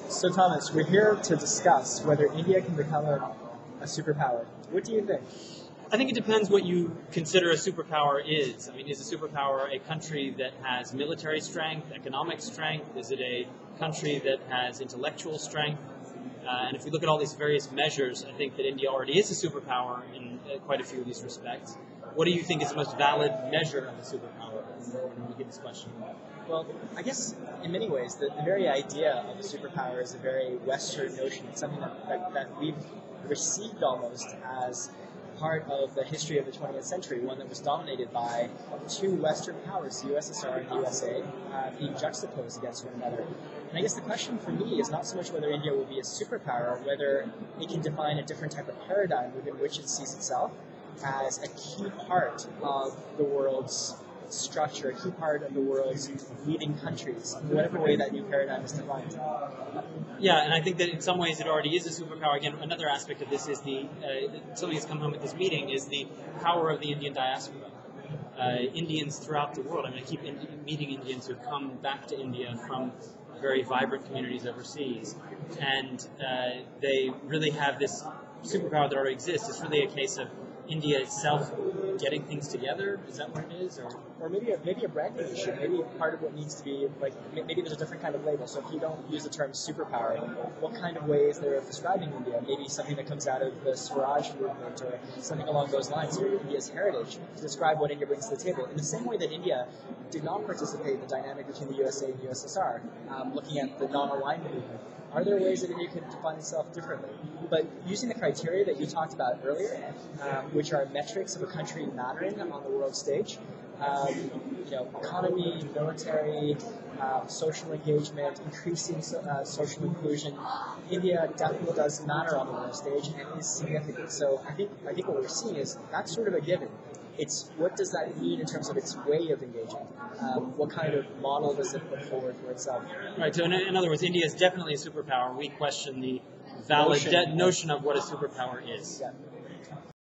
So Thomas, we're here to discuss whether India can become a superpower. What do you think? I think it depends what you consider a superpower is. I mean, is a superpower a country that has military strength, economic strength? Is it a country that has intellectual strength? And if we look at all these various measures, I think that India already is a superpower in quite a few of these respects. What do you think is the most valid measure of a superpower when we get this question? Well, I guess in many ways, the very idea of a superpower is a very Western notion. It's something that we've received almost as part of the history of the 20th century, one that was dominated by two Western powers, the USSR and the USA, being juxtaposed against one another. And I guess the question for me is not so much whether India will be a superpower, whether it can define a different type of paradigm within which it sees itself as a key part of the world's structure, a key part of the world's leading countries, in whatever way that new paradigm is defined. Yeah, and I think that in some ways it already is a superpower. Again, another aspect of this is something that's come home at this meeting is the power of the Indian diaspora. Indians throughout the world. I mean, I keep meeting Indians who come back to India from very vibrant communities overseas, and they really have this superpower that already exists. It's really a case of India itself getting things together. Is that what it is, or maybe a branding issue? Maybe part of what needs to be maybe there's a different kind of label. So if you don't use the term superpower, what kind of way is there of describing India? Maybe something that comes out of the Swaraj movement or something along those lines, or India's heritage, to describe what India brings to the table. In the same way that India did not participate in the dynamic between the USA and the USSR, looking at the non-alignment movement. Are there ways that India could define itself differently? But using the criteria that you talked about earlier, which are metrics of a country mattering on the world stage, economy, military, social engagement, increasing social inclusion, India definitely does matter on the world stage and is significant. So I think what we're seeing is that's sort of a given. It's what does that mean in terms of its way of engaging? What kind of model does it put forward for itself? Right. So in other words, India is definitely a superpower. We question the valid notion of what a superpower is. Yeah.